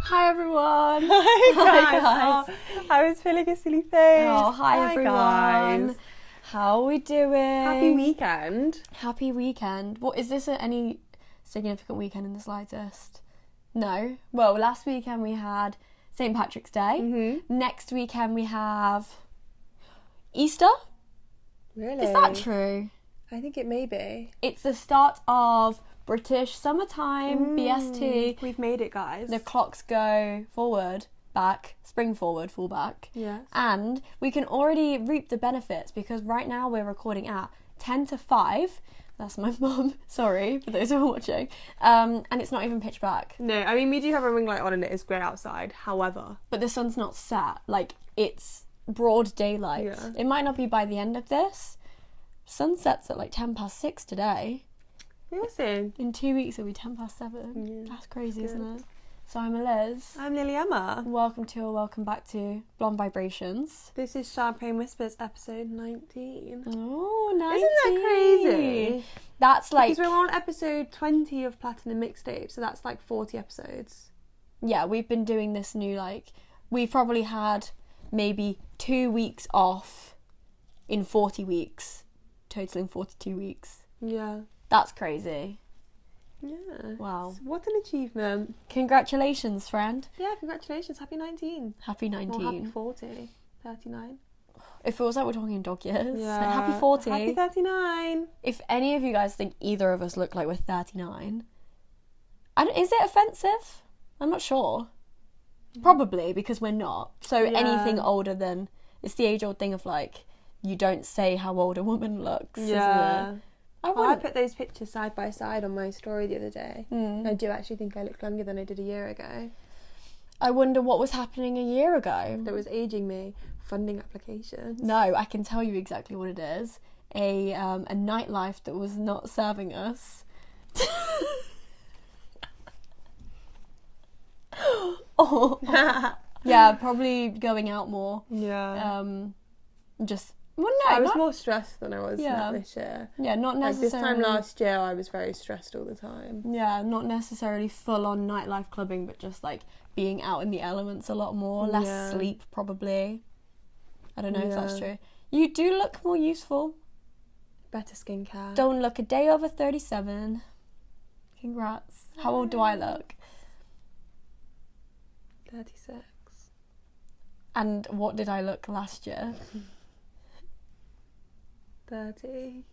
Hi everyone. Hi guys. Oh, I was feeling a silly face. Oh, hi everyone. Guys. How are we doing? Happy weekend. Happy weekend. What is this any significant weekend in the slightest? No. Well, last weekend we had St. Patrick's Day. Mm-hmm. Next weekend we have Easter. Really? Is that true? I think it may be. It's the start of British summertime, BST. We've made it, guys. The clocks go forward, back, spring forward, fall back. Yes. And we can already reap the benefits because right now we're recording at 10 to 5. That's my mum, sorry for those who are watching. And it's not even pitch black. No, I mean, we do have a ring light on and it is grey outside, however. But the sun's not set, like it's broad daylight. Yeah. It might not be by the end of this. Sun sets at like 10 past 6 today. We'll see. In 2 weeks it'll be 10 past 7. Yeah. That's crazy, Good. isn't it? So I'm Eliz. I'm Lilyemma. Welcome back to Blonde Vibrations. This is Champagne Whispers episode 19. Oh, 19. Isn't that crazy? That's like... Because we're on episode 20 of Platinum Mixtape, so that's like 40 episodes. Yeah, we've been doing this new, like... We've probably had maybe 2 weeks off in 40 weeks, totaling 42 weeks. Yeah. That's crazy. Yeah. Wow. What an achievement. Congratulations, friend. Yeah, congratulations. Happy 19. Happy 19. Or happy 40. 39. It feels like we're talking dog years. Yeah. Like, happy 40. Happy 39. If any of you guys think either of us look like we're 39, is it offensive? I'm not sure. Probably, because we're not. So Yeah. anything older than... It's the age-old thing of, like, you don't say how old a woman looks, isn't it? I put those pictures side by side on my story the other day. Mm. I do actually think I look younger than I did a year ago. I wonder what was happening a year ago. That was aging me. Funding applications. No, I can tell you exactly what it is. A nightlife that was not serving us. Yeah, probably going out more. Yeah. Just... Well, no, I was more stressed than I was this year. Yeah, not necessarily... Like this time last year, I was very stressed all the time. Yeah, not necessarily full-on nightlife clubbing, but just, like, being out in the elements a lot more. Less sleep, probably. I don't know if that's true. You do look more useful. Better skincare. Don't look a day over 37. Congrats. How old do I look? 36. And what did I look last year? 30.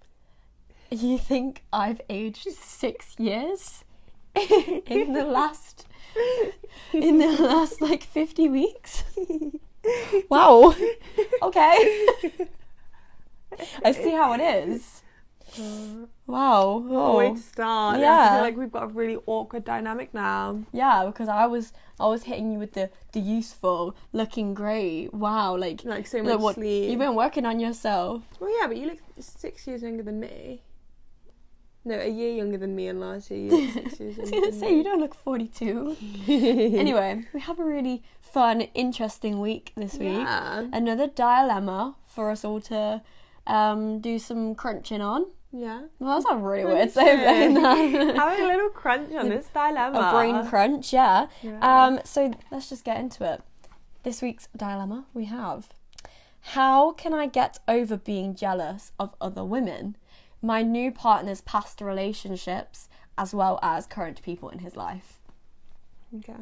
You think I've aged 6 years in the last like 50 weeks? Wow. Okay. I see how it is. Wow. What a way to start. Yeah. I feel like we've got a really awkward dynamic now. Yeah, because I was hitting you with the useful, looking great. Wow, like so much sleep. You've been working on yourself. Well, yeah, but you look 6 years younger than me. No, a year younger than me, and last year you look 6 years I was younger going to than say, me. you don't look 42. Anyway, we have a really fun, interesting week this week. Yeah. Another dilemma for us all to do some crunching on. Yeah. Well, that's not really weird saying that. Having a little crunch on this dilemma. A brain crunch, yeah. Yeah. So let's just get into it. This week's dilemma we have: how can I get over being jealous of other women, my new partner's past relationships, as well as current people in his life? Okay.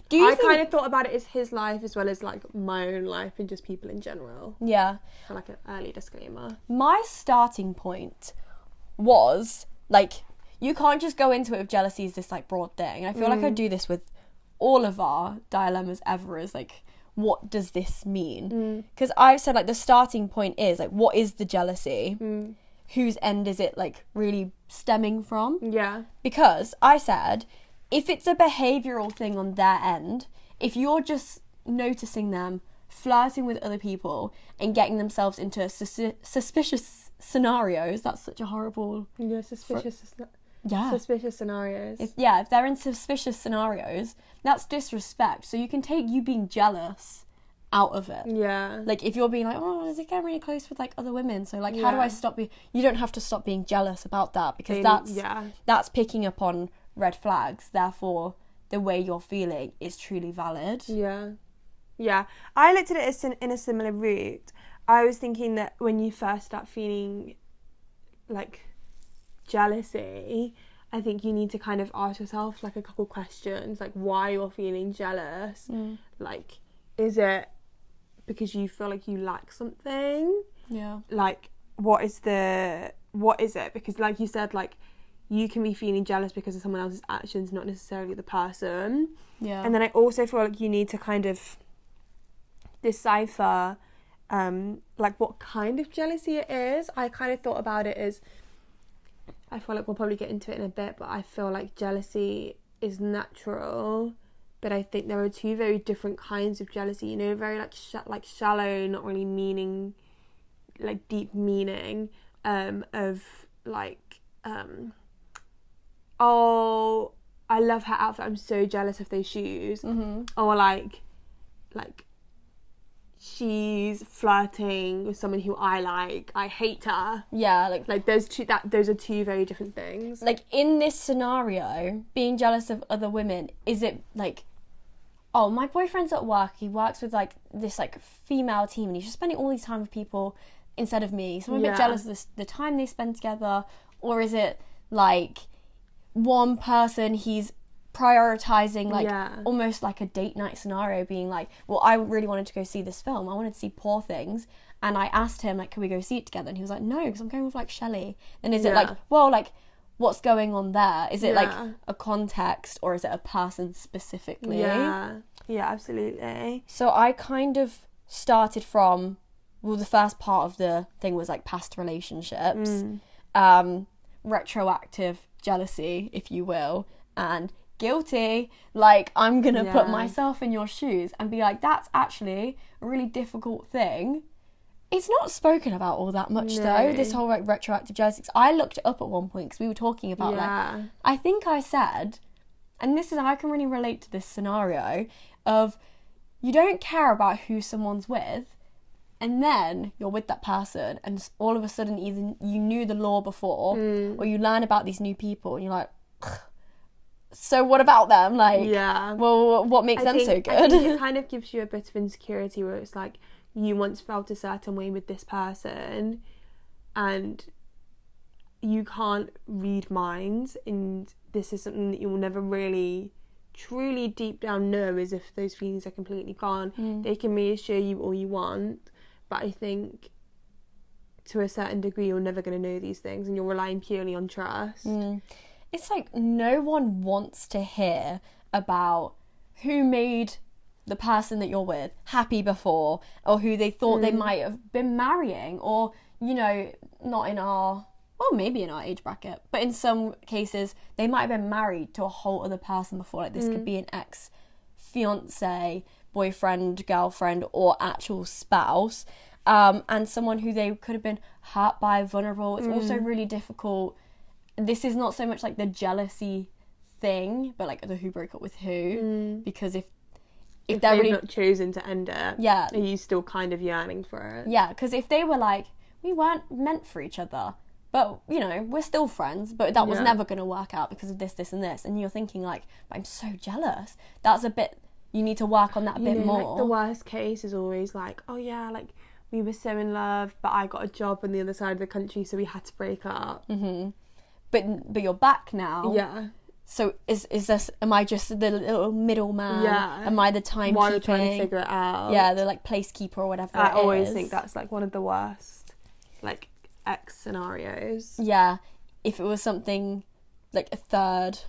Do you I think... kind of thought about it as his life as well as like my own life and just people in general. Yeah. Kind of like an early disclaimer. My starting point was, like, you can't just go into it with jealousy as this, like, broad thing. And I feel like I do this with all of our dilemmas ever, is, like, what does this mean? Because I've said, like, the starting point is, like, what is the jealousy? Whose end is it, like, really stemming from? Yeah. Because I said, if it's a behavioural thing on their end, if you're just noticing them flirting with other people and getting themselves into suspicious scenarios, that's such a horrible... Yeah, suspicious scenarios. If they're in suspicious scenarios, that's disrespect. So you can take you being jealous out of it. Yeah. Like, if you're being like, oh, does it get really close with, like, other women? So, like, how do I stop you don't have to stop being jealous about that, because that's picking up on red flags. Therefore, the way you're feeling is truly valid. Yeah, I looked at it as in a similar route. I was thinking that when you first start feeling like jealousy, I think you need to kind of ask yourself like a couple questions, like why you're feeling jealous. Like, is it because you feel like you lack something? Yeah. Like, what is it? Because like you said, like, you can be feeling jealous because of someone else's actions, not necessarily the person. Yeah. And then I also feel like you need to kind of decipher like what kind of jealousy it is. I kind of thought about it as, I feel like we'll probably get into it in a bit, but I feel like jealousy is natural, but I think there are two very different kinds of jealousy, you know, very like shallow, not really meaning, like deep meaning, of like oh, I love her outfit, I'm so jealous of those shoes. Or like she's flirting with someone who I like, I hate her. Yeah, like those are two very different things. Like in this scenario, being jealous of other women, is it like, oh, my boyfriend's at work, he works with like this like female team and he's just spending all these time with people instead of me, so I'm a bit jealous of the time they spend together? Or is it like one person he's prioritizing, like almost like a date night scenario, being like, well, I really wanted to go see this film, I wanted to see Poor Things, and I asked him like, can we go see it together, and he was like, no, because I'm going with like Shelley. Then is it like, well, like what's going on there? Is it like a context, or is it a person specifically? Yeah, absolutely. So I kind of started from, well, the first part of the thing was like past relationships, retroactive jealousy, if you will, and guilty. Like, I'm gonna put myself in your shoes and be like, that's actually a really difficult thing. It's not spoken about all that much though, this whole like retroactive jealousy. I looked it up at one point because we were talking about like, I think I said, and this is, I can really relate to this scenario of, you don't care about who someone's with, and then you're with that person and all of a sudden either you knew the law before or you learn about these new people and you're like, so what about them? Like, well, what makes them so good? I think it kind of gives you a bit of insecurity where it's like, you once felt a certain way with this person and you can't read minds, and this is something that you'll never really truly deep down know, as if those feelings are completely gone. They can reassure you all you want, but I think to a certain degree you're never going to know these things and you're relying purely on trust. It's like no one wants to hear about who made the person that you're with happy before, or who they thought they might have been marrying, or, you know, not in our, well, maybe in our age bracket, but in some cases they might have been married to a whole other person before. Like, this could be an ex-fiance, boyfriend, girlfriend, or actual spouse, and someone who they could have been hurt by, vulnerable. It's also really difficult. This is not so much like the jealousy thing, but like the who broke up with who, because if they've really not chosen to end it, are you still kind of yearning for it? Yeah, because if they were like, we weren't meant for each other, but, you know, we're still friends, but that was never going to work out because of this, this, and this, and you're thinking like, I'm so jealous. That's a bit, you need to work on that a bit more. Like, the worst case is always like, oh yeah, like, we were so in love, but I got a job on the other side of the country, so we had to break up. But you're back now. Yeah. So is this, am I just the little middleman? Yeah. Am I the timekeeping? While you're trying to figure it out. Yeah, the like placekeeper or whatever I always think that's like one of the worst, like, X scenarios. Yeah. If it was something like a third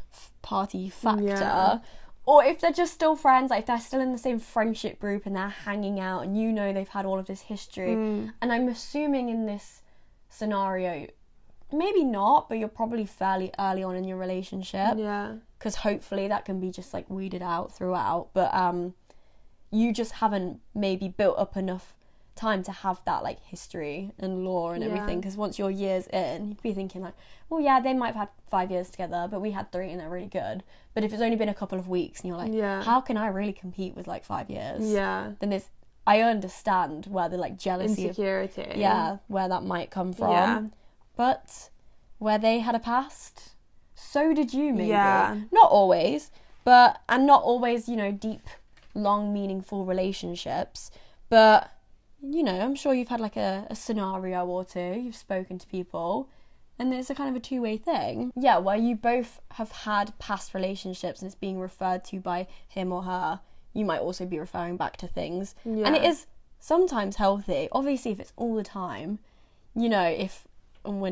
party factor, or if they're just still friends, like if they're still in the same friendship group and they're hanging out and you know they've had all of this history. And I'm assuming in this scenario, maybe not, but you're probably fairly early on in your relationship. Yeah. Because hopefully that can be just like weeded out throughout. But you just haven't maybe built up enough time to have that like history and lore and everything. Because once you're years in, you'd be thinking like, well, yeah, they might have had 5 years together, but we had 3 and they're really good. But if it's only been a couple of weeks and you're like, how can I really compete with like 5 years? Yeah. Then I understand where the like jealousy, insecurity, where that might come from. Yeah. But where they had a past, so did you, maybe. Yeah. Not always, and not always, you know, deep, long, meaningful relationships, but, you know, I'm sure you've had like a scenario or two, you've spoken to people, and it's a kind of a two-way thing. Yeah, where you both have had past relationships and it's being referred to by him or her. You might also be referring back to things. Yeah. And it is sometimes healthy. Obviously, if it's all the time, you know, if we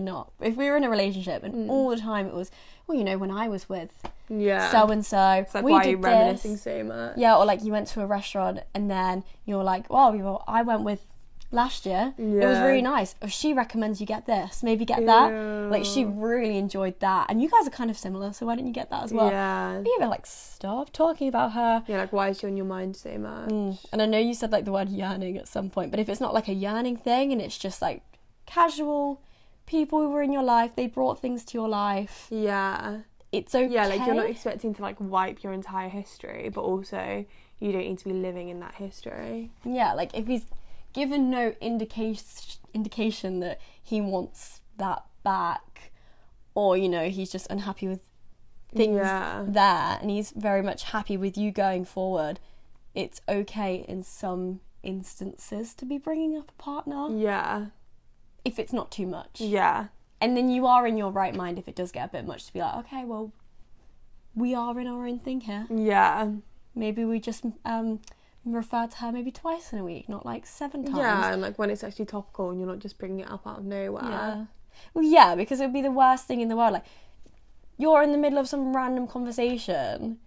were in a relationship and all the time it was, well, you know, when I was with so-and-so, it's like, why are you reminiscing so much? Yeah, or like you went to a restaurant and then you're like, well, I went with last year, it was really nice. If she recommends you get this, maybe get that. Like, she really enjoyed that, and you guys are kind of similar, so why don't you get that as well? Yeah. But even like, stop talking about her. Yeah, like, why is she on your mind so much? And I know you said like the word yearning at some point, but if it's not like a yearning thing and it's just like casual people who were in your life, they brought things to your life, it's okay. Yeah, like, you're not expecting to like wipe your entire history, but also you don't need to be living in that history. Yeah, like if he's given no indication that he wants that back, or, you know, he's just unhappy with things there, and he's very much happy with you going forward, it's okay in some instances to be bringing up a partner. Yeah. If it's not too much. Yeah. And then you are in your right mind if it does get a bit much to be like, okay, well, we are in our own thing here. Yeah. Maybe we just refer to her maybe twice in a week, not like 7 times. Yeah, and like when it's actually topical and you're not just bringing it up out of nowhere. Yeah. Well, yeah, because it would be the worst thing in the world. Like, you're in the middle of some random conversation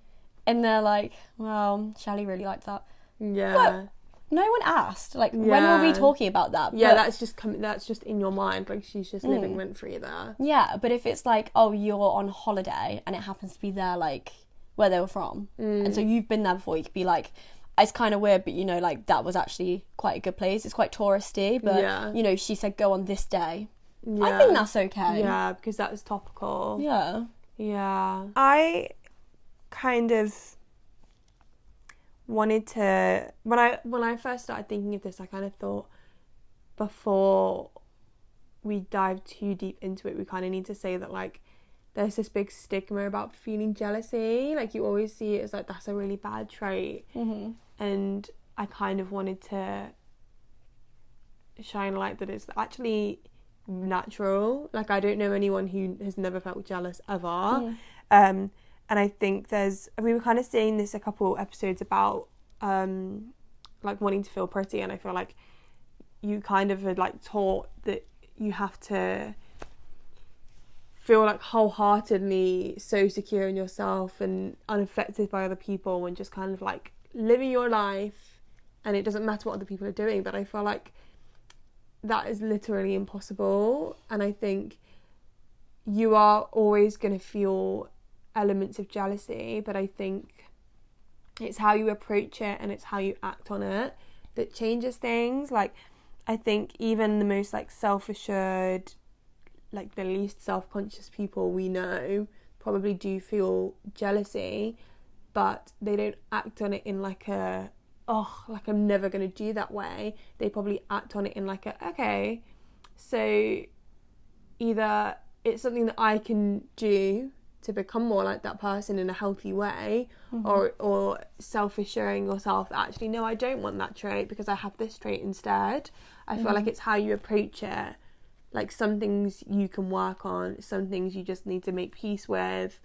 and they're like, well, Shelley really liked that. Yeah. But no one asked. Like, when were we talking about that? Yeah, that's just in your mind. Like, she's just living rent free there. Yeah, but if it's like, oh, you're on holiday and it happens to be there, like, where they were from, and so you've been there before, you could be like, it's kind of weird, but, you know, like, that was actually quite a good place. It's quite touristy, but, you know, she said go on this day. Yeah. I think that's okay. Yeah, because that was topical. Yeah. Yeah. I kind of wanted to, when I first started thinking of this, I kind of thought, before we dive too deep into it, we kind of need to say that, like, there's this big stigma about feeling jealousy. Like, you always see it as like, that's a really bad trait. And I kind of wanted to shine a light that it's actually natural. Like, I don't know anyone who has never felt jealous ever. And I think we were kind of saying this a couple episodes about like wanting to feel pretty, and I feel like you kind of had like taught that you have to feel like wholeheartedly so secure in yourself and unaffected by other people and just kind of like living your life, and it doesn't matter what other people are doing. But I feel like that is literally impossible, and I think you are always going to feel elements of jealousy, but I think it's how you approach it and it's how you act on it that changes things. Like, I think even the most like self-assured, like the least self-conscious people we know probably do feel jealousy, but they don't act on it in like a, oh, like I'm never going to do that way. They probably act on it in like a, okay, so either it's something that I can do to become more like that person in a healthy way, or self-assuring yourself that actually, no, I don't want that trait because I have this trait instead. I feel like it's how you approach it. Like, some things you can work on, some things you just need to make peace with.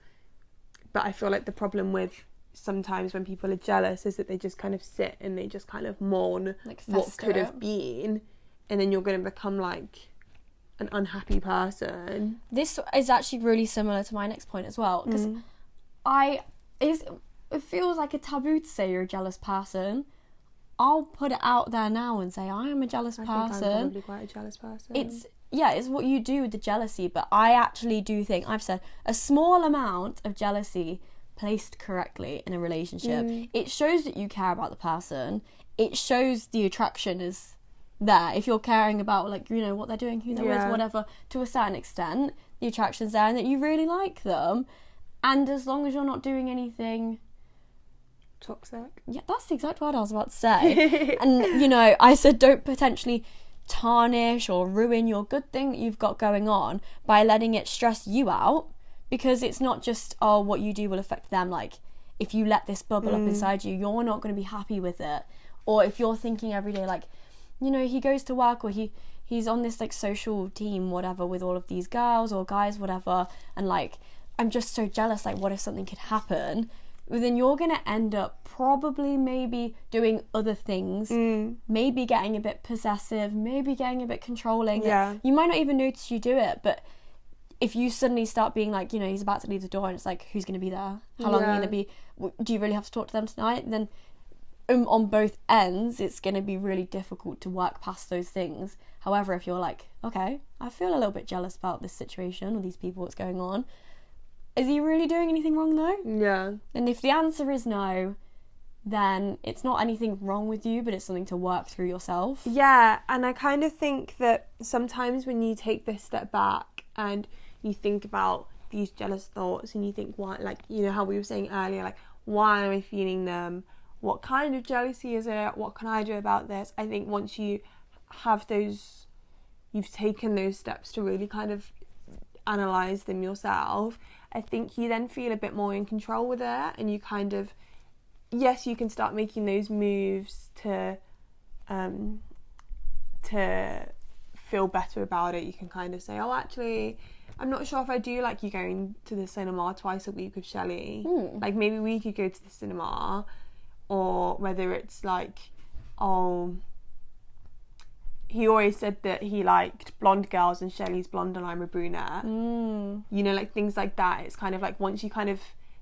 But I feel like the problem with sometimes when people are jealous is that they just kind of sit and they just kind of mourn like what could have been, and then you're going to become like an unhappy person. This is actually really similar to my next point as well, because it feels like a taboo to say you're a jealous person. I'll put it out there now and say I am a jealous person. I think I'm probably quite a jealous person. It's what you do with the jealousy, but I actually do think, I've said, a small amount of jealousy placed correctly in a relationship, it shows that you care about the person. It shows the attraction is there. If you're caring about, like, you know, what they're doing, who they're with, whatever, to a certain extent, the attraction's there and that you really like them. And as long as you're not doing anything toxic. Yeah, that's the exact word I was about to say. And, you know, I said don't potentially tarnish or ruin your good thing that you've got going on by letting it stress you out, because it's not just, oh, what you do will affect them. Like, if you let this bubble up inside you, you're not going to be happy with it. Or if you're thinking every day, like, you know, he goes to work, or he's on this like social team, whatever, with all of these girls or guys, whatever, and like, I'm just so jealous, like, what if something could happen? Well, then you're going to end up probably maybe doing other things, maybe getting a bit possessive, maybe getting a bit controlling. Yeah. You might not even notice you do it, but if you suddenly start being like, you know, he's about to leave the door and it's like, who's going to be there? How long are you going to be? Do you really have to talk to them tonight? Then on both ends, it's going to be really difficult to work past those things. However, if you're like, okay, I feel a little bit jealous about this situation or these people, what's going on? Is he really doing anything wrong though? Yeah. And if the answer is no, then it's not anything wrong with you, but it's something to work through yourself. Yeah, and I kind of think that sometimes when you take this step back and you think about these jealous thoughts and you think, why, like, you know how we were saying earlier, like, why am I feeling them? What kind of jealousy is it? What can I do about this? I think once you have those, you've taken those steps to really kind of analyse them yourself, I think you then feel a bit more in control with it, and you kind of, yes, you can start making those moves to feel better about it. You can kind of say, oh, actually, I'm not sure if I do like you going to the cinema twice a week with Shelley. Like, maybe we could go to the cinema. Or whether it's like, oh, he always said that he liked blonde girls and Shelley's blonde and I'm a brunette. You know, like things like that. It's kind of like, once you kind of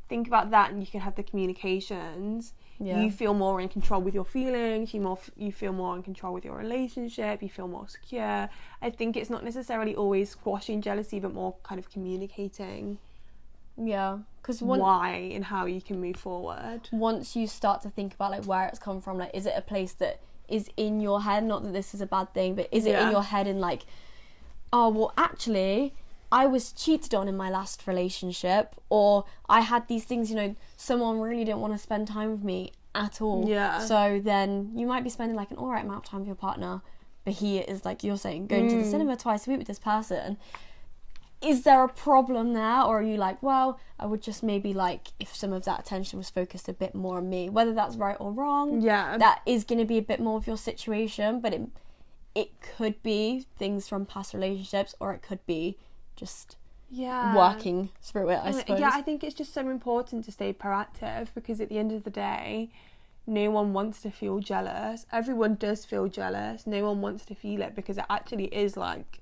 think about that and you can have the communications, you feel more in control with your feelings, you feel more in control with your relationship, you feel more secure. I think it's not necessarily always squashing jealousy, but more kind of communicating because why and how you can move forward. Once you start to think about like where it's come from, like, is it a place that is in your head, not that this is a bad thing, but is it in your head, and like, oh, well, actually I was cheated on in my last relationship, or I had these things, you know, someone really didn't want to spend time with me at all. So then you might be spending like an alright amount of time with your partner, but he is, like you're saying, going to the cinema twice a week with this person. Is there a problem there, or are you like, well, I would just maybe like if some of that attention was focused a bit more on me, whether that's right or wrong. That is going to be a bit more of your situation, but it could be things from past relationships, or it could be just working through it, I suppose. I think it's just so important to stay proactive, because at the end of the day, no one wants to feel jealous. Everyone does feel jealous. No one wants to feel it, because it actually is like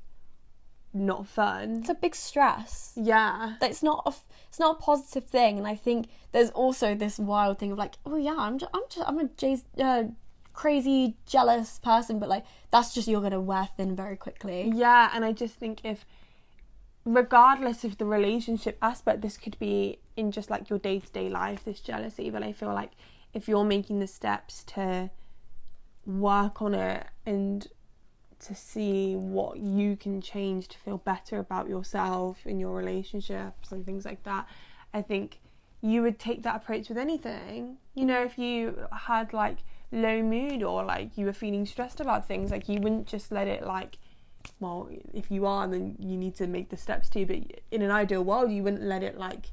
not fun. It's a big stress. It's not a positive thing. And I think there's also this wild thing of like, oh yeah, I'm a crazy jealous person, but like that's just, you're gonna wear thin very quickly. And I just think, if regardless of the relationship aspect, this could be in just like your day-to-day life, this jealousy, but I feel like if you're making the steps to work on it and to see what you can change to feel better about yourself in your relationships and things like that, I think you would take that approach with anything. You know, if you had like low mood, or like you were feeling stressed about things, like you wouldn't just let it like, well, if you are, then you need to make the steps too, but in an ideal world you wouldn't let it like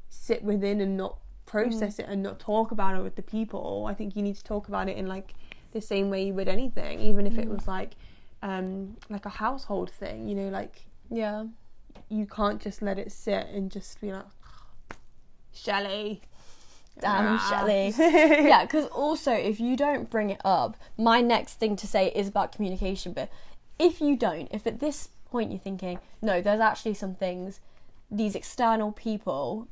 sit within and not process it and not talk about it with the people. I think you need to talk about it in like the same way you would anything, even if it was like a household thing, you know, like you can't just let it sit and just be like, Shelley, damn Shelley. Because also if you don't bring it up, my next thing to say is about communication, but if at this point you're thinking, no, there's actually some things, these external people,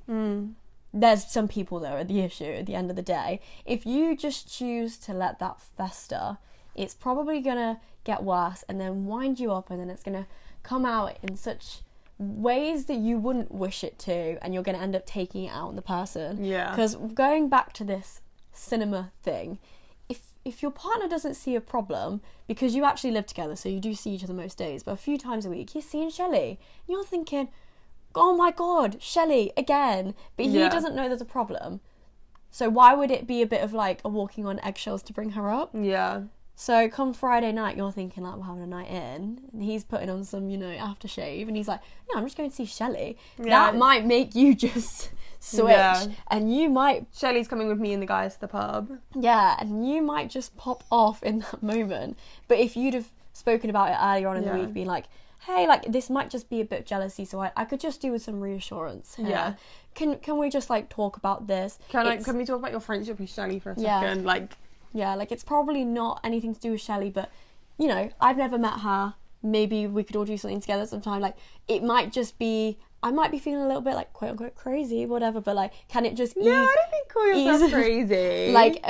there's some people that are the issue at the end of the day. If you just choose to let that fester, it's probably gonna get worse and then wind you up, and then it's gonna come out in such ways that you wouldn't wish it to, and you're gonna end up taking it out on the person. Because going back to this cinema thing, if your partner doesn't see a problem, because you actually live together, so you do see each other most days, but a few times a week you're seeing Shelley, and you're thinking, oh my god, Shelley again, but he doesn't know there's a problem, so why would it be a bit of like a walking on eggshells to bring her up? So come Friday night, you're thinking like, we're having a night in, and he's putting on some, you know, aftershave, and he's like, yeah, I'm just going to see Shelley. That might make you just switch, and you might... Shelley's coming with me and the guys to the pub. Yeah, and you might just pop off in that moment. But if you'd have spoken about it earlier on in the week, being like, hey, like, this might just be a bit of jealousy, so I could just do with some reassurance here. Yeah. Can we just, like, talk about this? Can we talk about your friendship with Shelley for a second? Like, it's probably not anything to do with Shelley, but, you know, I've never met her. Maybe we could all do something together sometime. Like, it might just be... I might be feeling a little bit, like, quote-unquote crazy, whatever, but, like, can it just ease... Yeah, I don't think call yourself crazy. Like,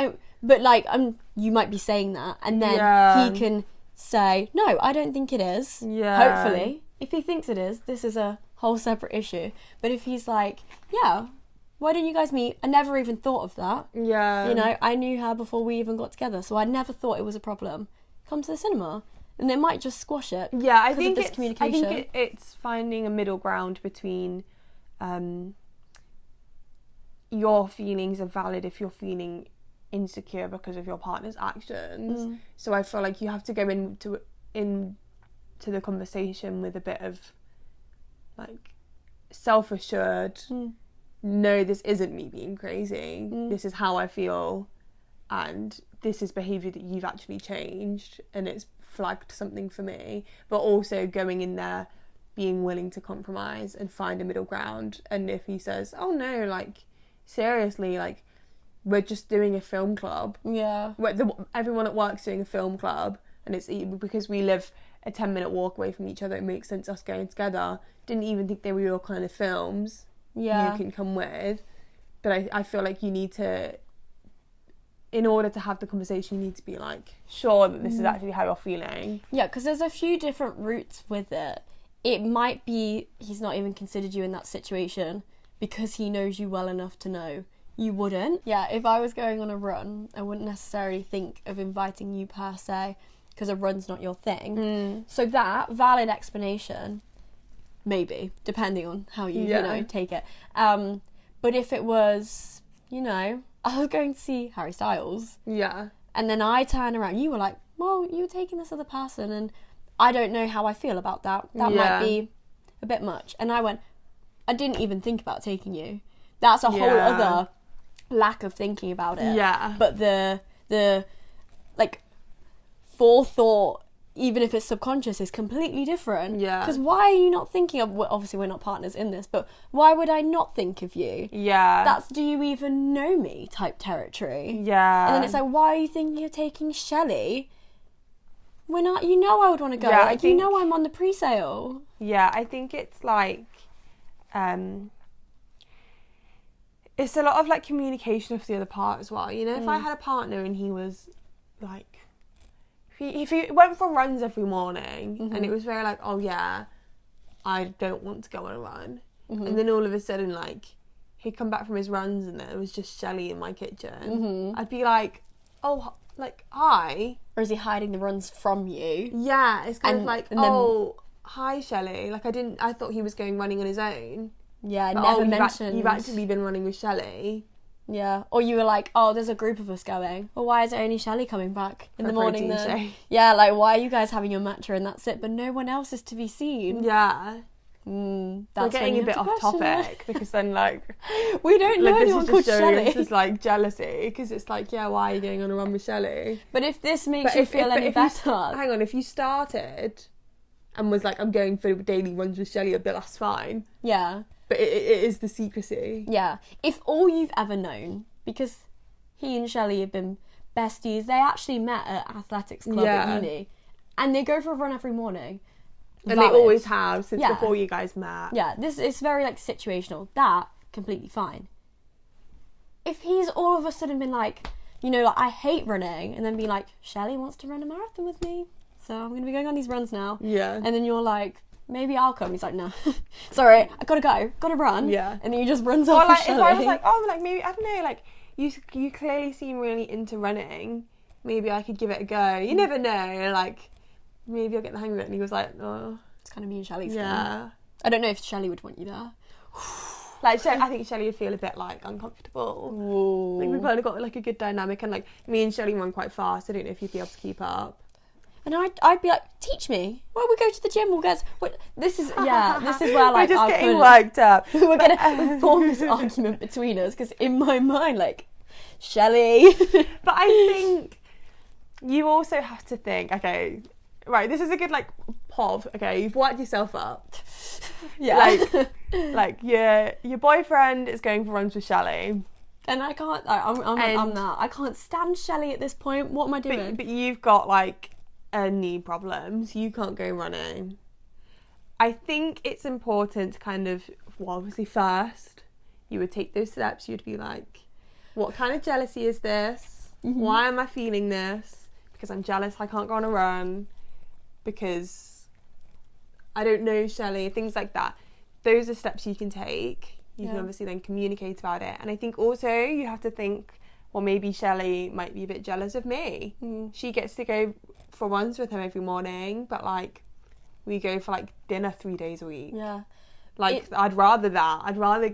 but, like, you might be saying that, and then he can say, no, I don't think it is. Yeah. Hopefully. If he thinks it is, this is a whole separate issue. But if he's like, yeah, why didn't you guys meet? I never even thought of that. Yeah. You know, I knew her before we even got together, so I never thought it was a problem. Come to the cinema. And it might just squash it. Yeah, I think it's finding a middle ground between your feelings are valid if you're feeling insecure because of your partner's actions. So I feel like you have to go into the conversation with a bit of, like, self-assured. No, this isn't me being crazy. This is how I feel, and this is behaviour that you've actually changed, and it's flagged something for me. But also going in there, being willing to compromise and find a middle ground. And if he says, oh no, like, seriously, like, we're just doing a film club. Yeah. Everyone at work's doing a film club, and it's because we live a 10-minute walk away from each other, it makes sense us going together. Didn't even think they were your kind of films. Yeah. You can come with. But I feel like you need to, in order to have the conversation, you need to be, like, sure that this is actually how you're feeling. Yeah, because there's a few different routes with it. It might be he's not even considered you in that situation because he knows you well enough to know you wouldn't. Yeah, if I was going on a run, I wouldn't necessarily think of inviting you per se because a run's not your thing. So that valid explanation, maybe, depending on how you, you know, take it. But if it was, you know, I was going to see Harry Styles. Yeah. And then I turn around, you were like, well, you were taking this other person and I don't know how I feel about that. That might be a bit much. And I went, I didn't even think about taking you. That's a whole other lack of thinking about it. Yeah. But the like, forethought, even if it's subconscious, is completely different. Yeah. Because why are you not thinking of... Well, obviously, we're not partners in this, but why would I not think of you? Yeah. That's do you even know me type territory. Yeah. And then it's like, why are you thinking of taking Shelley? We're not... You know I would want to go. Yeah, like, you know I'm on the pre-sale. Yeah, I think it's like... it's a lot of, like, communication with the other part as well. You know, if I had a partner and he was, like... If he went for runs every morning and it was very like, oh yeah, I don't want to go on a run. And then all of a sudden, like, he'd come back from his runs and there was just Shelley in my kitchen. I'd be like, oh, like, hi. Or is he hiding the runs from you? Yeah, it's kind of like, oh, hi Shelley. Like, I thought he was going running on his own. Yeah, but, never mentioned. You've actually been running with Shelley. Yeah, or you were like, oh, there's a group of us going. Well, why is it only Shelley coming back in the morning then? Shake. Yeah, like, why are you guys having your matcha and that's it, but no one else is to be seen? Yeah. That's we're getting a bit off topic because then, like... we don't know anyone called Shelley. This is, like, jealousy because it's like, yeah, why are you going on a run with Shelley? But if this makes you feel any better... hang on, if you started and was like, I'm going for daily runs with Shelley, that's fine. Yeah. But it is the secrecy. Yeah. If all you've ever known, because he and Shelley have been besties, they actually met at athletics club at uni. And they go for a run every morning. And they always have since before you guys met. Yeah, this is very, like, situational. That, completely fine. If he's all of a sudden been like, you know, like, I hate running, and then be like, Shelley wants to run a marathon with me, so I'm going to be going on these runs now. Yeah. And then you're like... maybe I'll come. He's like, no. Sorry, I gotta run. Yeah. And then he just runs off. Or like, if I was like, oh, like, maybe, I don't know, like, you clearly seem really into running. Maybe I could give it a go. You never know, like, maybe I'll get the hang of it. And he was like, oh. It's kind of me and Shelley's thing. I don't know if Shelley would want you there. Like, I think Shelley would feel a bit, like, uncomfortable. Ooh. Like, we've kind of got, like, a good dynamic. And, like, me and Shelley run quite fast. I don't know if you'd be able to keep up. And I'd be like, teach me. Well, we go to the gym. We'll get. This is where like we're just getting worked up. We're gonna form this argument between us because in my mind, like, Shelley. But I think you also have to think. Okay, right. This is a good like POV. Okay, you've worked yourself up. Yeah. Like your boyfriend is going for runs with Shelley. And I can't. I'm that. I can't stand Shelley at this point. What am I doing? But you've got like knee problems. You can't go running. I think it's important to kind of, well, obviously first you would take those steps. You'd be like, what kind of jealousy is this? Mm-hmm. Why am I feeling this? Because I'm jealous I can't go on a run. Because I don't know Shelley. Things like that. Those are steps you can take. You can obviously then communicate about it. And I think also you have to think, well, maybe Shelley might be a bit jealous of me. She gets to go for runs with him every morning, but like we go for like dinner 3 days a week. Yeah. Like I'd rather that. I'd rather,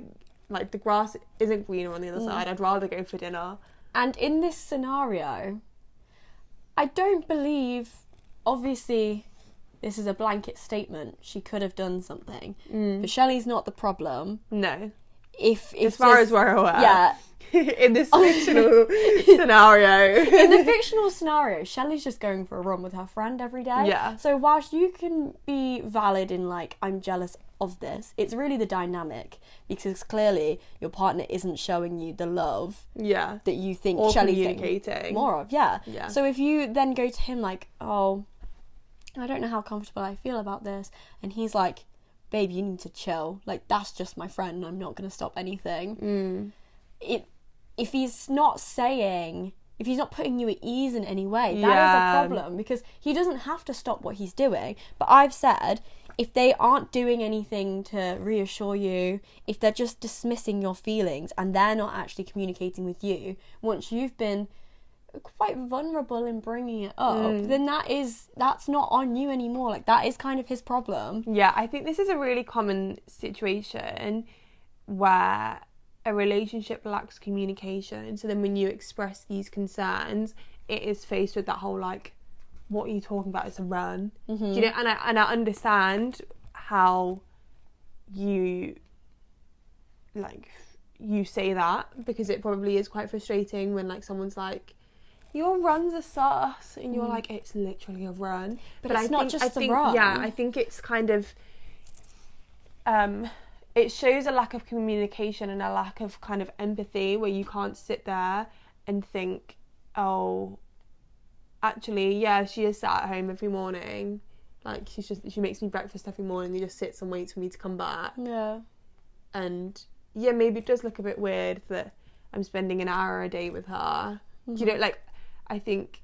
like, the grass isn't greener on the other side. I'd rather go for dinner. And in this scenario, I don't believe, obviously, this is a blanket statement. She could have done something. But Shelley's not the problem. No. If as far as we're aware. Yeah. In this fictional scenario. In the fictional scenario, Shelley's just going for a run with her friend every day. Yeah. So whilst you can be valid in like, I'm jealous of this, it's really the dynamic, because clearly your partner isn't showing you the love that you think or Shelley's communicating getting more of. Yeah. Yeah. So if you then go to him like, oh, I don't know how comfortable I feel about this, and he's like, babe, you need to chill, like, that's just my friend, I'm not going to stop anything. If he's not putting you at ease in any way, that is a problem, because he doesn't have to stop what he's doing. But I've said, if they aren't doing anything to reassure you, if they're just dismissing your feelings and they're not actually communicating with you, once you've been quite vulnerable in bringing it up, then that's not on you anymore. Like, that is kind of his problem. Yeah, I think this is a really common situation where a relationship lacks communication. So then when you express these concerns, it is faced with that whole like, what are you talking about? It's a run. Do you know? And I understand how you say that, because it probably is quite frustrating when like someone's like, your runs are sus, and you're like, it's literally a run. But it's not just a run. Yeah, I think it's kind of it shows a lack of communication and a lack of kind of empathy, where you can't sit there and think, oh, actually, yeah, she is sat at home every morning. Like, she makes me breakfast every morning. He just sits and waits for me to come back. Yeah. And yeah, maybe it does look a bit weird that I'm spending an hour a day with her. You know, like, I think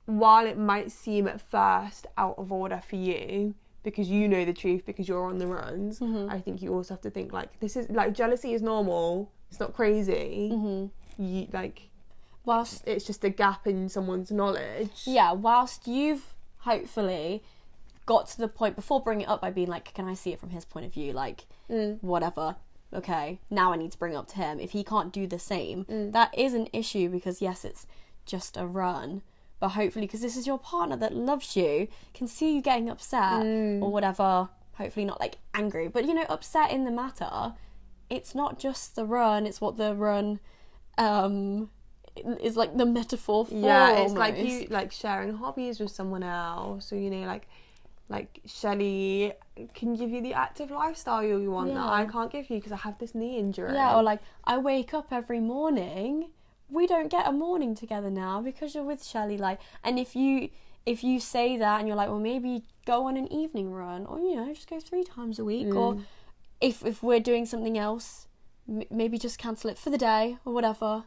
while it might seem at first out of order for you, because you know the truth, because you're on the runs, I think you also have to think, like, this is, like, jealousy is normal. It's not crazy. You, like, whilst it's just a gap in someone's knowledge. Yeah, whilst you've hopefully got to the point, before bringing it up by being like, can I see it from his point of view? Like, whatever. Okay, now I need to bring it up to him. If he can't do the same, that is an issue, because yes, it's just a run, but hopefully, because this is your partner that loves you, can see you getting upset or whatever, hopefully not like angry, but you know, upset in the matter. It's not just the run, it's what the run is like the metaphor for. Yeah, it's almost. like you like sharing hobbies with someone else, so you know, like Shelley can give you the active lifestyle you want that I can't give you because I have this knee injury. Yeah, or like, I wake up every morning, we don't get a morning together now because you're with Shelley. Like, and if you say that and you're like, well, maybe go on an evening run, or, you know, just go 3 times a week, or if we're doing something else, maybe just cancel it for the day or whatever.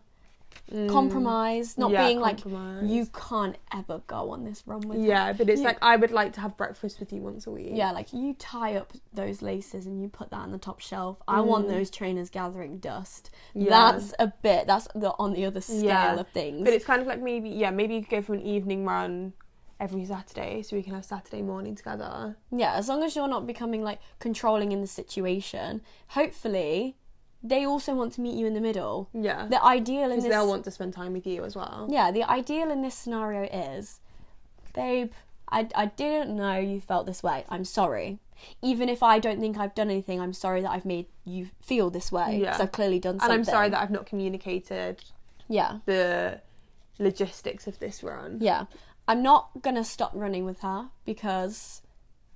Compromise, not being compromise. Like, you can't ever go on this run with her. But it's like, I would like to have breakfast with you once a week. Yeah, like, you tie up those laces and you put that on the top shelf. I want those trainers gathering dust. That's on the other scale of things. But it's kind of like, maybe you could go for an evening run every Saturday, so we can have Saturday morning together. Yeah, as long as you're not becoming like controlling in the situation. Hopefully they also want to meet you in the middle. Yeah. The ideal in this... because they'll want to spend time with you as well. Yeah, the ideal in this scenario is, babe, I didn't know you felt this way. I'm sorry. Even if I don't think I've done anything, I'm sorry that I've made you feel this way. Because I've clearly done something. And I'm sorry that I've not communicated the logistics of this run. Yeah. I'm not going to stop running with her because,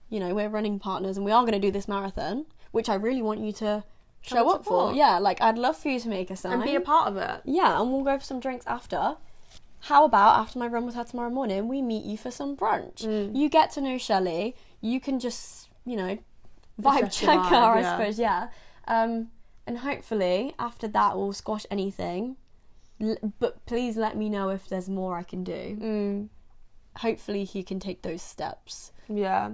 you know, we're running partners and we are going to do this marathon, which I really want you to show up for. Yeah, like, I'd love for you to make a sign. And be a part of it. Yeah, and we'll go for some drinks after. How about after my run with her tomorrow morning, we meet you for some brunch? You get to know Shelley. You can just, you know, vibe check her, I suppose, yeah. And hopefully, after that, we'll squash anything. But please let me know if there's more I can do. Hopefully he can take those steps. Yeah.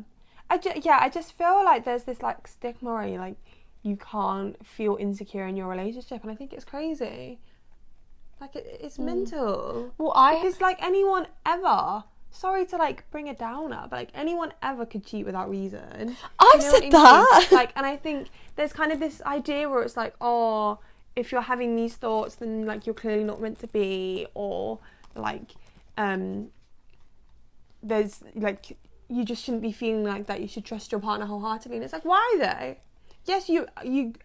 I just feel like there's this, like, stigma where, like, you can't feel insecure in your relationship. And I think it's crazy. Like, it's mental. Well, because, like, anyone ever... Sorry to, like, bring a downer, but, like, anyone ever could cheat without reason. I've said that! Like, and I think there's kind of this idea where it's like, oh... if you're having these thoughts, then, like, you're clearly not meant to be, or, like, there's, like, you just shouldn't be feeling like that. You should trust your partner wholeheartedly. And it's like, why though? Yes, you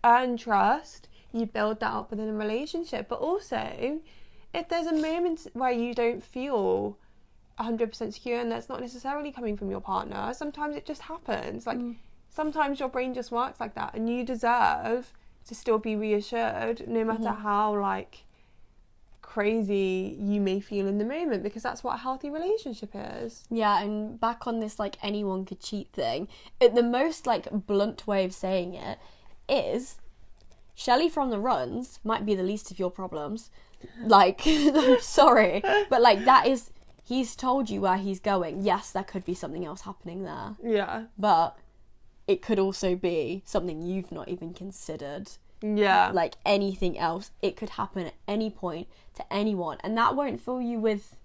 earn trust, you build that up within a relationship, but also, if there's a moment where you don't feel 100% secure, and that's not necessarily coming from your partner, sometimes it just happens. Like, sometimes your brain just works like that, and you deserve to still be reassured, no matter how, like, crazy you may feel in the moment, because that's what a healthy relationship is. Yeah, and back on this, like, anyone could cheat thing, the most, like, blunt way of saying it is Shelley from the runs might be the least of your problems. Like, I'm sorry, but, like, that is, he's told you where he's going. Yes, there could be something else happening there. Yeah. But it could also be something you've not even considered. Yeah. Like, anything else. It could happen at any point to anyone. And that won't fill you with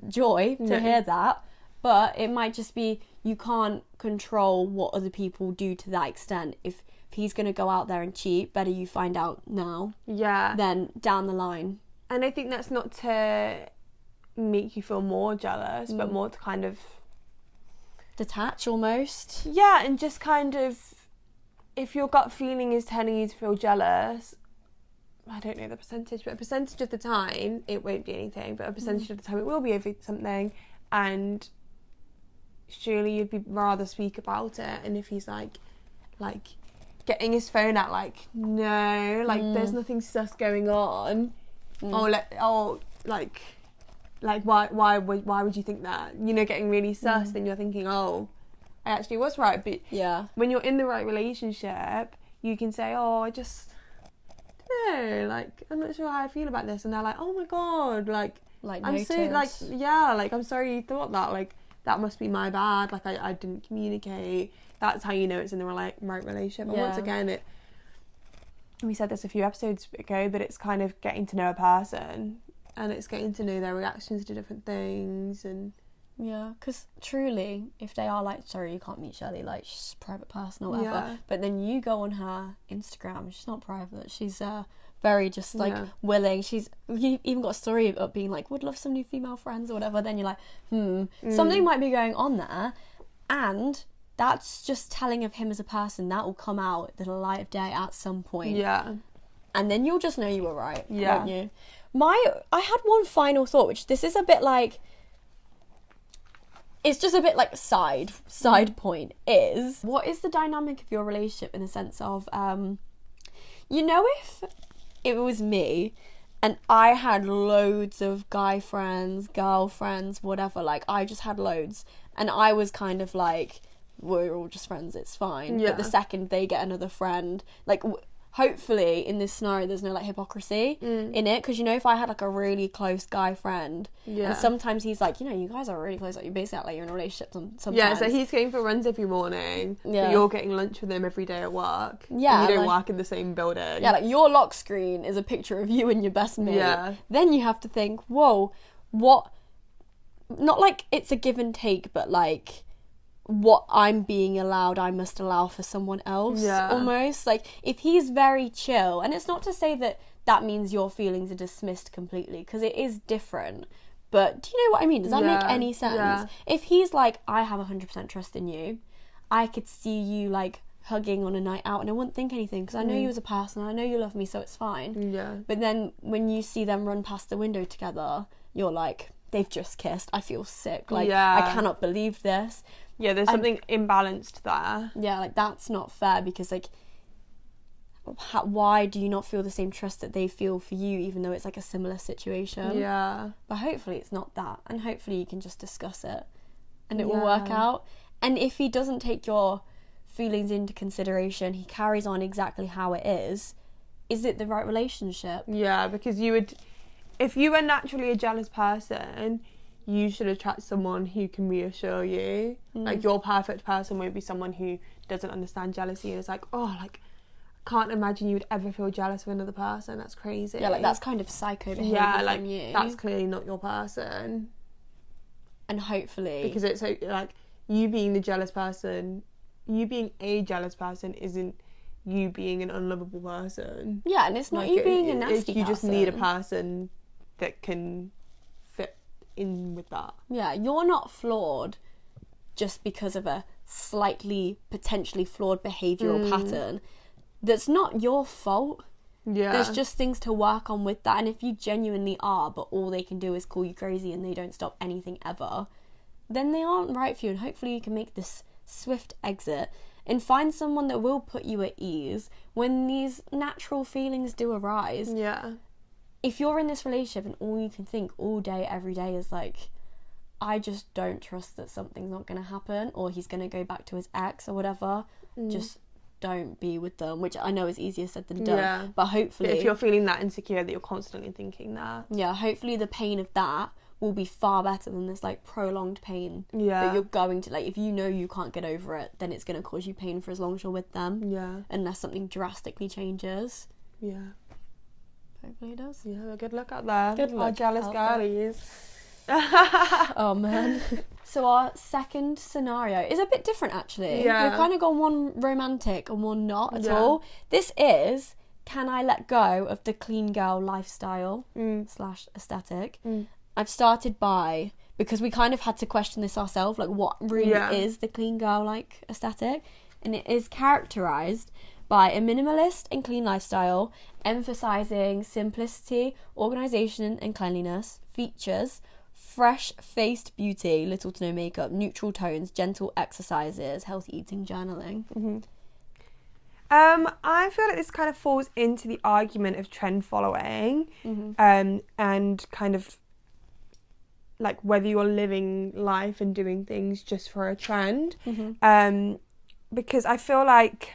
joy to hear that. But it might just be you can't control what other people do to that extent. If he's going to go out there and cheat, better you find out now. Yeah. Than down the line. And I think that's not to make you feel more jealous, but more to kind of... detach, almost. Yeah, and just kind of... if your gut feeling is telling you to feel jealous, I don't know the percentage, but a percentage of the time it won't be anything, but a percentage of the time it will be something, and surely you'd be rather speak about it. And if he's like getting his phone out, like, no, like, there's nothing sus going on, why would you think that, you know, getting really sus, then you're thinking, oh, I actually was right. But when you're in the right relationship, you can say, oh, I just don't know, like, I'm not sure how I feel about this, and they're like, oh my god, like I'm noted. so, like, yeah, like, I'm sorry you thought that, like, that must be my bad, like, I didn't communicate. That's how you know it's in the right relationship. And once again, we said this a few episodes ago, but it's kind of getting to know a person, and it's getting to know their reactions to different things. And yeah, because truly, if they are like, sorry, you can't meet Shelley, like, she's a private person or whatever, but then you go on her Instagram, she's not private, she's very just, like, willing. You even got a story of being like, would love some new female friends or whatever. Then you're like, something might be going on there, and that's just telling of him as a person. That will come out to the light of day at some point. Yeah. And then you'll just know you were right, won't you? I had one final thought, which this is a bit like, it's just a bit like side point, is what is the dynamic of your relationship in the sense of, you know, if it was me and I had loads of guy friends, girlfriends, whatever, like, I just had loads, and I was kind of like, we're all just friends, it's fine. But the second they get another friend, like, hopefully in this scenario there's no, like, hypocrisy in it, because, you know, if I had, like, a really close guy friend, and sometimes he's like, you know, you guys are really close, like, you basically act like you're in a relationship sometimes. So he's going for runs every morning, but you're getting lunch with him every day at work, and you don't work in the same building, like, your lock screen is a picture of you and your best mate, then you have to think, whoa, what, not like it's a give and take, but, like, what I'm being allowed, I must allow for someone else, almost. Like, if he's very chill, and it's not to say that means your feelings are dismissed completely, because it is different, But do you know what I mean? Does that make any sense? Yeah. If he's like, I have 100% trust in you, I could see you like hugging on a night out and I wouldn't think anything because I know you as a person, I know you love me, so it's fine. Yeah. But then when you see them run past the window together, you're like, they've just kissed. I feel sick. Like, I cannot believe this. Yeah, there's something imbalanced there. Yeah, like, that's not fair because, like, why do you not feel the same trust that they feel for you, even though it's, like, a similar situation? Yeah. But hopefully it's not that. And hopefully you can just discuss it and it will work out. And if he doesn't take your feelings into consideration, he carries on exactly how it is it the right relationship? Yeah, because if you were naturally a jealous person, you should attract someone who can reassure you. Like, your perfect person won't be someone who doesn't understand jealousy and is like, oh, like, I can't imagine you would ever feel jealous of another person. That's crazy. Yeah, like, that's kind of psycho behaviour from you. That's clearly not your person. And hopefully... Because it's, like, you being a jealous person isn't you being an unlovable person. Yeah, and it's not like you being a nasty person. You just need a person that can fit in with that. Yeah, you're not flawed just because of a slightly, potentially flawed behavioural pattern. That's not your fault. Yeah. There's just things to work on with that. And if you genuinely are, but all they can do is call you crazy and they don't stop anything ever, then they aren't right for you. And hopefully you can make this swift exit and find someone that will put you at ease when these natural feelings do arise. Yeah. If you're in this relationship and all you can think all day, every day is like, I just don't trust that something's not going to happen or he's going to go back to his ex or whatever, just don't be with them, which I know is easier said than done. Yeah. But hopefully... If you're feeling that insecure that you're constantly thinking that. Yeah, hopefully the pain of that will be far better than this, like, prolonged pain Yeah. that you're going to... Like, if you know you can't get over it, then it's going to cause you pain for as long as you're with them. Yeah. Unless something drastically changes. Yeah. Hopefully it does. Yeah, good luck out there. Good luck Our jealous out girlies. Oh, man. So our second scenario is a bit different, actually. Yeah. We've kind of got one romantic and one not at all. This is, can I let go of the clean girl lifestyle / aesthetic? I've started by, because we kind of had to question this ourselves, like, what really is the clean girl, like, aesthetic? And it is characterised by a minimalist and clean lifestyle, emphasising simplicity, organisation and cleanliness, features, fresh-faced beauty, little to no makeup, neutral tones, gentle exercises, healthy eating, journaling. I feel like this kind of falls into the argument of trend following, and kind of like whether you're living life and doing things just for a trend. Because I feel like,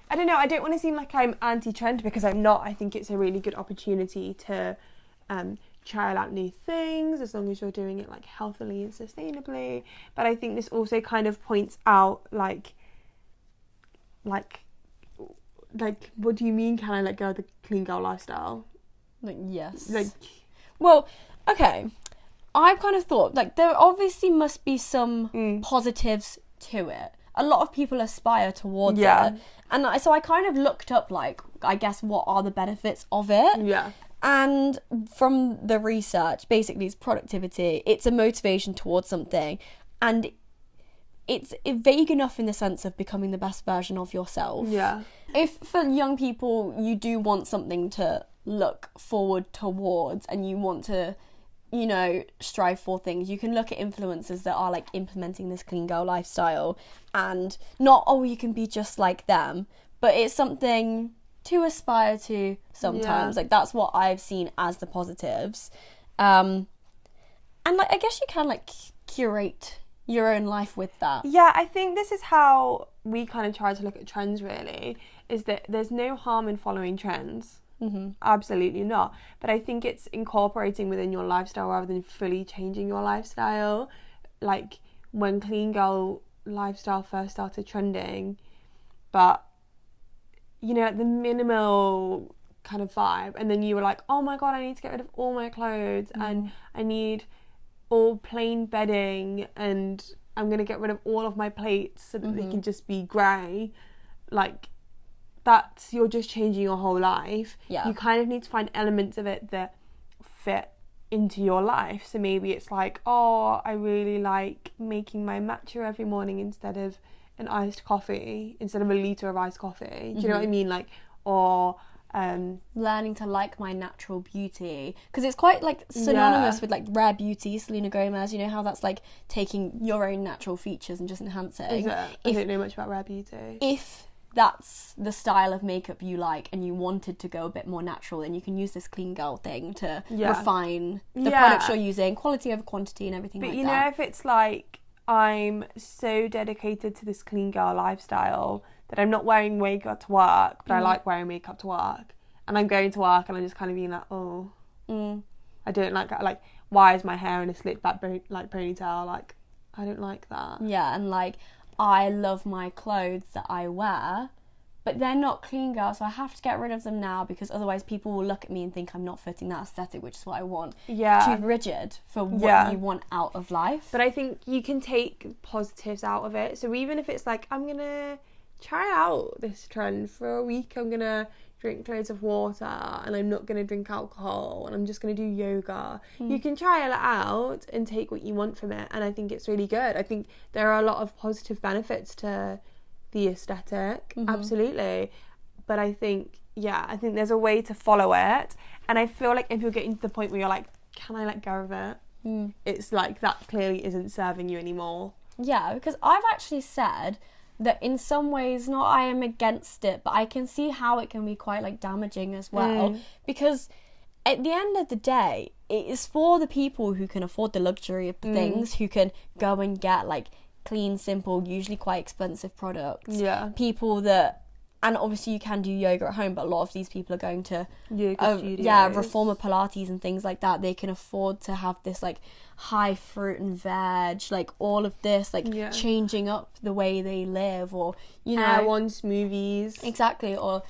I don't know, I don't want to seem like I'm anti-trend because I'm not. I think it's a really good opportunity to trial out new things as long as you're doing it like healthily and sustainably. But I think this also kind of points out like what do you mean, can I let go of the clean girl lifestyle? Like, yes. Like, well, okay, I've kind of thought, like, there obviously must be some positives to it. A lot of people aspire towards it. And so I kind of looked up, like, I guess, what are the benefits of it? Yeah. And from the research, basically, it's productivity. It's a motivation towards something. And it's vague enough in the sense of becoming the best version of yourself. Yeah. If for young people, you do want something to look forward towards and you want to, you know, strive for things, you can look at influencers that are like implementing this clean girl lifestyle, and not, oh, you can be just like them, but it's something to aspire to sometimes. Like, that's what I've seen as the positives. And like, I guess you can like curate your own life with that. Yeah, I think this is how we kind of try to look at trends, really, is that there's no harm in following trends. Absolutely not. But I think it's incorporating within your lifestyle rather than fully changing your lifestyle. Like, when clean girl lifestyle first started trending, but, you know, the minimal kind of vibe, and then you were like, oh my god, I need to get rid of all my clothes, and I need all plain bedding, and I'm going to get rid of all of my plates so that they can just be grey. Like, that's, you're just changing your whole life. Yeah. You kind of need to find elements of it that fit into your life. So maybe it's like, oh, I really like making my matcha every morning instead of an iced coffee, instead of a litre of iced coffee. Do you know what I mean? Like, or learning to like my natural beauty, because it's quite like synonymous with like rare beauty, Selena Gomez, you know how that's like taking your own natural features and just enhancing. Is it? I don't know much about rare beauty. If that's the style of makeup you like and you wanted to go a bit more natural, then you can use this clean girl thing to refine the products you're using, quality over quantity and everything. But like you know, if it's like, I'm so dedicated to this clean girl lifestyle that I'm not wearing makeup to work, but I like wearing makeup to work, and I'm going to work and I'm just kind of being like, I don't like, why is my hair in a slick back ponytail? Like, I don't like that. Yeah, and like, I love my clothes that I wear, but they're not clean girl, so I have to get rid of them now, because otherwise people will look at me and think I'm not fitting that aesthetic, which is what I want. Yeah. Too rigid for what you want out of life. But I think you can take positives out of it. So even if it's like, I'm going to try out this trend for a week, I'm going to drink loads of water and I'm not going to drink alcohol and I'm just going to do yoga. You can try it out and take what you want from it, and I think it's really good. I think there are a lot of positive benefits to the aesthetic, absolutely. But I think there's a way to follow it, and I feel like if you're getting to the point where you're like, can I let go of it? It's like, that clearly isn't serving you anymore. Yeah, because I've actually said that in some ways, not I am against it, but I can see how it can be quite like damaging as well, because at the end of the day, it is for the people who can afford the luxury of things, who can go and get like clean, simple, usually quite expensive products. Yeah. People that, and obviously you can do yoga at home, but a lot of these people are going to yoga studios. Yeah, reformer Pilates and things like that. They can afford to have this like high fruit and veg, like all of this, like changing up the way they live, or you know, on smoothies. Exactly, or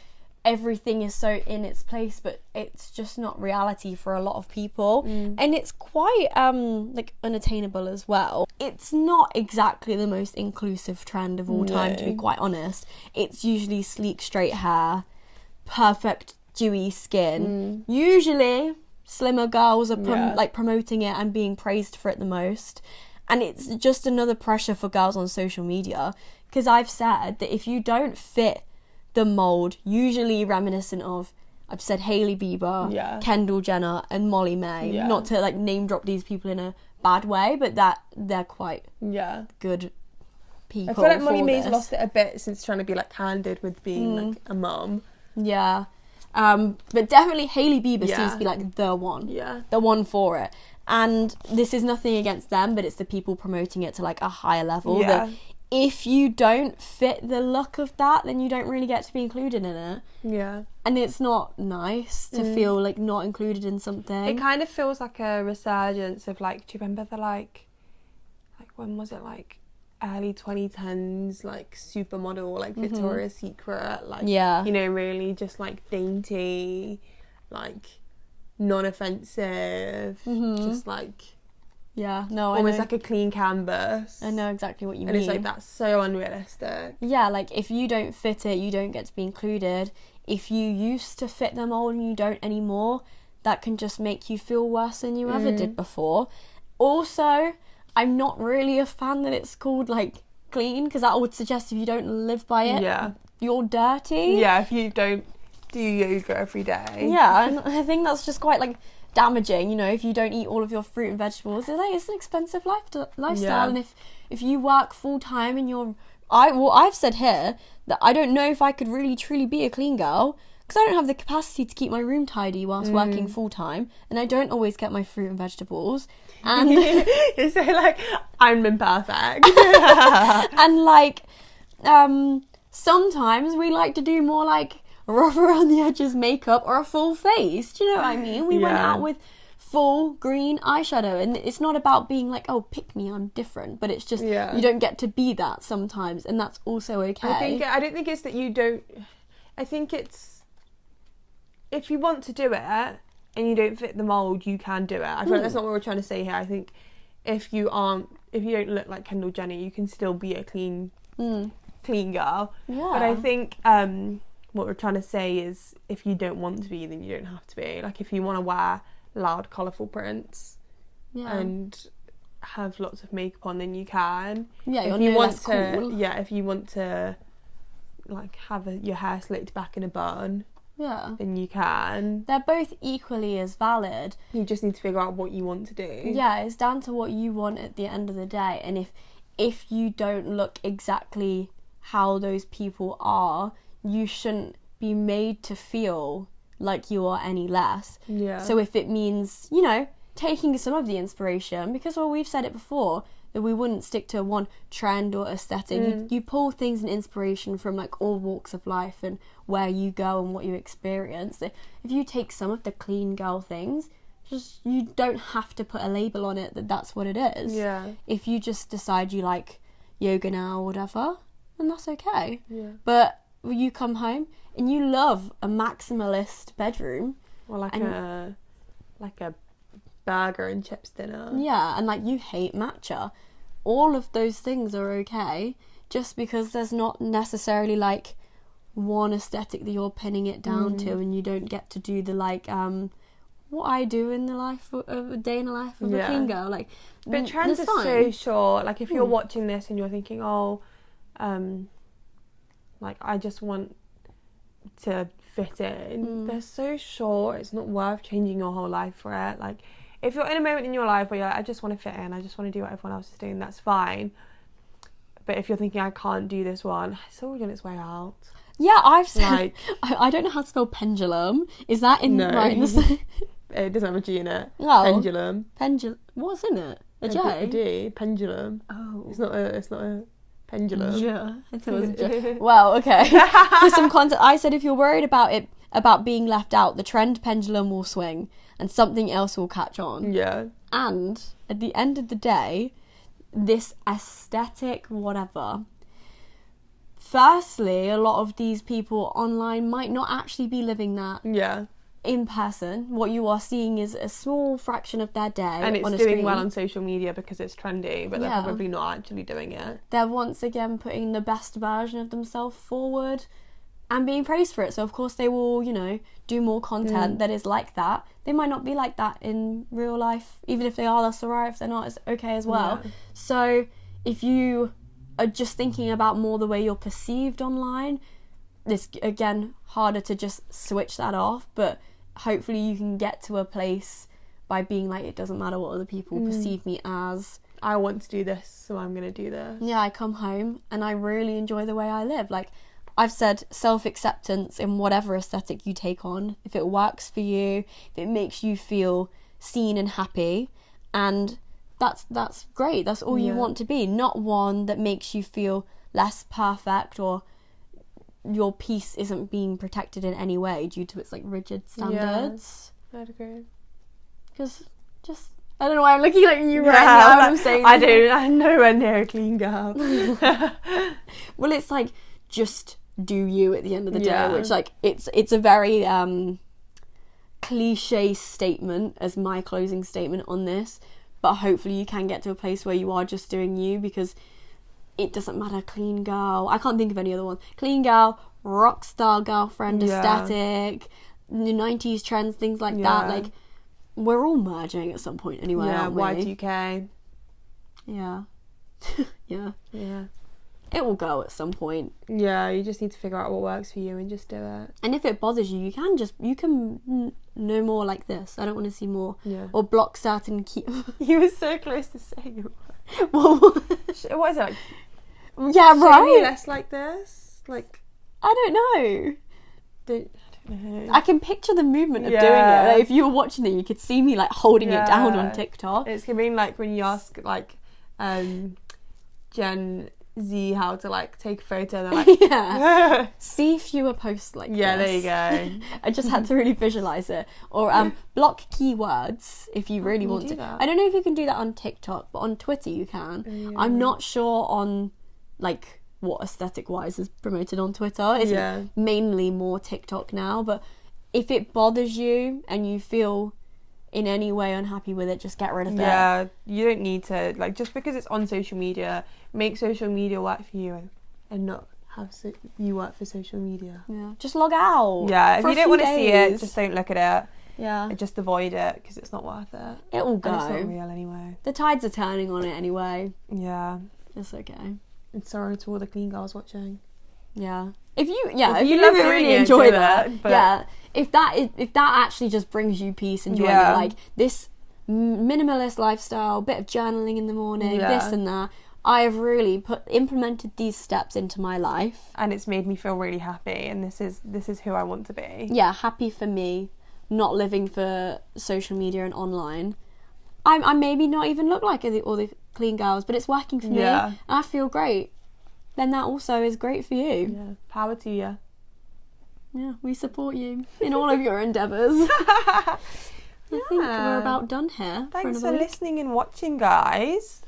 everything is so in its place, but it's just not reality for a lot of people, and it's quite like unattainable as well. It's not exactly the most inclusive trend of all time, to be quite honest. It's usually sleek straight hair, perfect dewy skin, usually slimmer girls are like promoting it and being praised for it the most, and it's just another pressure for girls on social media, because I've said that if you don't fit the mold, usually reminiscent of, I've said Hailey Bieber, Kendall Jenner and Molly May, not to like name drop these people in a bad way, but that they're quite good people. I feel like Molly May's lost it a bit since trying to be like candid with being like a mum. But definitely Hailey Bieber seems to be like the one for it, and this is nothing against them, but it's the people promoting it to like a higher level. That if you don't fit the look of that, then you don't really get to be included in it. And it's not nice to feel like not included in something. It kind of feels like a resurgence of like, do you remember the like when was it, like early 2010s, like supermodel, like Victoria's Secret, like you know, really just like dainty, like non-offensive, just like almost like a clean canvas. I know exactly what you mean. And it's like, that's so unrealistic. Yeah, like if you don't fit it, you don't get to be included. If you used to fit the mold and you don't anymore, that can just make you feel worse than you ever did before. Also, I'm not really a fan that it's called like clean, because that would suggest if you don't live by it, you're dirty. Yeah, if you don't do yoga every day. Yeah, and I think that's just quite like damaging, you know, if you don't eat all of your fruit and vegetables. It's an expensive lifestyle, and if you work full time and I've said here that I don't know if I could really truly be a clean girl, because I don't have the capacity to keep my room tidy whilst working full time, and I don't always get my fruit and vegetables, and you say like, I'm imperfect. And like sometimes we like to do more like rough around the edges makeup or a full face. Do you know what I mean? We went out with full green eyeshadow, and it's not about being like, oh, pick me, I'm different, but it's just you don't get to be that sometimes, and that's also okay. I don't think it's that you don't. I think it's, if you want to do it and you don't fit the mold, you can do it. I feel like that's not what we're trying to say here. I think if you don't look like Kendall Jenner, you can still be a clean girl. But I think what we're trying to say is, if you don't want to be, then you don't have to be. Like, if you want to wear loud, colourful prints and have lots of makeup on, then you can. Yeah, if you want to, cool. Yeah, if you want to, like, have your hair slicked back in a bun, then you can. They're both equally as valid. You just need to figure out what you want to do. Yeah, it's down to what you want at the end of the day. And if you don't look exactly how those people are, you shouldn't be made to feel like you are any less. Yeah. So if it means, you know, taking some of the inspiration, because, well, we've said it before, that we wouldn't stick to one trend or aesthetic. You pull things and inspiration from, like, all walks of life and where you go and what you experience. If you take some of the clean girl things, just, you don't have to put a label on it that that's what it is. Yeah. If you just decide you like yoga now or whatever, then that's okay. Yeah. But you come home and you love a maximalist bedroom, or like a burger and chips dinner. Yeah, and, like, you hate matcha. All of those things are okay, just because there's not necessarily, like, one aesthetic that you're pinning it down to, and you don't get to do the, like, what I do in the life of a day in the life of a clean girl. Like, but trends are so short. Like, if you're watching this and you're thinking, like, I just want to fit in, they're so short. It's not worth changing your whole life for it. Like, if you're in a moment in your life where you're like, I just want to fit in, I just want to do what everyone else is doing, that's fine. But if you're thinking, I can't do this one, it's already on its way out. Yeah, I've said, like, I don't know how to spell pendulum. Is that in right in the It doesn't have a G in it. Oh. Pendulum. What's in it? A J? A D. Pendulum. Oh. It's not a pendulum. Yeah. I thought it was a J. Well, okay. For some context, I said if you're worried about being left out, the trend pendulum will swing and something else will catch on. Yeah. And at the end of the day, this aesthetic whatever, firstly, a lot of these people online might not actually be living that. Yeah. In person. What you are seeing is a small fraction of their day, and it's on a doing screen. well on social media because it's trendy, but they're probably not actually doing it. They're once again putting the best version of themselves forward and being praised for it. So of course they will, you know, do more content that is like that. They might not be like that in real life. Even if they are, that's alright. If they're not, it's okay as well. Yeah. So if you are just thinking about more the way you're perceived online, it's again harder to just switch that off, but hopefully you can get to a place by being like, it doesn't matter what other people perceive me as. I want to do this, so I'm going to do this. Yeah, I come home and I really enjoy the way I live. Like, I've said, self-acceptance in whatever aesthetic you take on, if it works for you, if it makes you feel seen and happy, and that's great. That's all you want to be, not one that makes you feel less perfect or your peace isn't being protected in any way due to its, like, rigid standards. Yeah, I'd agree. Because just, I don't know why I'm looking at you right now. I'm saying I'm nowhere near a clean girl. Well, it's like, just do you at the end of the day, which, like, it's a very cliche statement as my closing statement on this, but hopefully you can get to a place where you are just doing you, because it doesn't matter. Clean girl, I can't think of any other one. Clean girl, rock star girlfriend aesthetic, the 90s trends, things like that. Like, we're all merging at some point anyway, aren't we? Y2K. Yeah. Yeah. Yeah. It will go at some point. Yeah, you just need to figure out what works for you and just do it. And if it bothers you, you can no more like this. I don't want to see more. Yeah. Or block certain key. You were so close to saying it. What is it? Like, yeah, right. Less like this. Like, I don't know. I don't know. I can picture the movement of doing it. Like, if you were watching it, you could see me, like, holding it down on TikTok. It's giving, like, when you ask, like, Gen Z how to, like, take a photo, they're like, see fewer posts like this. Yeah, there you go. I just had to really visualize it. Or block keywords if you really want to. That? I don't know if you can do that on TikTok, but on Twitter you can. Yeah. I'm not sure on, like, what aesthetic wise is promoted on Twitter. It's mainly more TikTok now, but if it bothers you and you feel in any way unhappy with it, just get rid of it. Yeah, you don't need to, like, just because it's on social media, make social media work for you and not have you work for social media. Yeah, just log out. Yeah, if you don't want to see it, just don't look at it. Yeah. just avoid it because it's not worth it. It will go. And it's not real anyway. The tides are turning on it anyway. Yeah. It's okay. And sorry to all the clean girls watching. Yeah. If you love doing really it, enjoy do that, it, but- yeah. If that actually just brings you peace and joy, Yeah. you're like this minimalist lifestyle, bit of journaling in the morning, Yeah. this and that. I have really implemented these steps into my life, And it's made me feel really happy, and this is who I want to be. yeah, happy for me, not living for social media and online. I maybe not even look like all the clean girls, but it's working for me, Yeah. and I feel great. Then that also is great for you. Yeah. Power to you. Yeah, we support you in all of your endeavours. I think we're about done here. Thanks for for week. listening and watching, guys.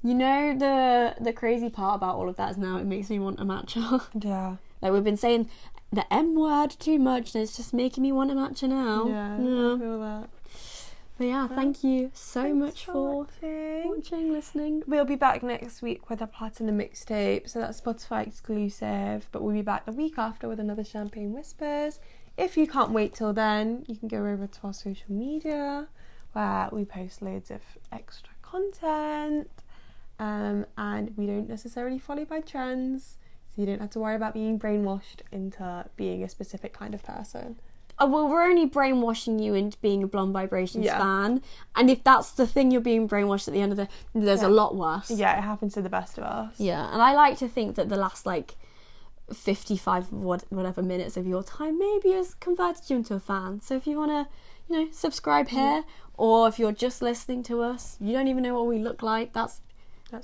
You know the crazy part about all of that is now it makes me want a matcha. Yeah. Like we've been saying the M word too much, and it's just making me want a matcha now. Yeah. I feel that. But yeah, thank you so Thanks much for watching. watching, listening. We'll be back next week with a Platinum mixtape, so that's Spotify exclusive. But we'll be back the week after with another Champagne Whispers. If you can't wait till then, you can go over to our social media where we post loads of extra content. And we don't necessarily follow by trends, so you don't have to worry about being brainwashed into being a specific kind of person. Well, we're only brainwashing you into being a Blonde Vibrations Yeah. fan, and if that's the thing you're being brainwashed at the end of there's a lot worse. Yeah, it happens to the best of us. Yeah, and I like to think that the last 55 whatever minutes of your time maybe has converted you into a fan. So if you want to, subscribe here, or if you're just listening to us, you don't even know what we look like. That's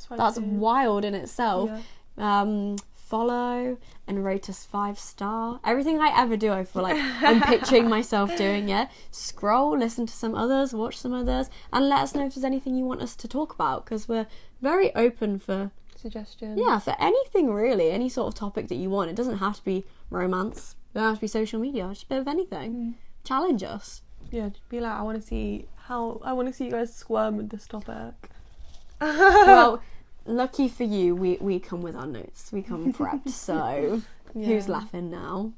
fine. wild in itself. Yeah. Follow and rate us 5-star. Everything I ever do, I feel like I'm picturing myself doing it. Scroll, listen to some others, watch some others, and let us know if there's anything you want us to talk about, because we're very open for Suggestions. yeah, for anything really, any sort of topic that you want. It doesn't have to be romance, it doesn't have to be social media, just a bit of anything. Challenge us. Yeah, be like, I want to see you guys squirm with this topic. Well, lucky for you, we come with our notes. We come prepped, so who's laughing now?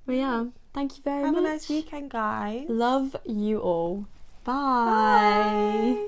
But yeah, thank you very much. Have a nice weekend, guys. Love you all. Bye. Bye.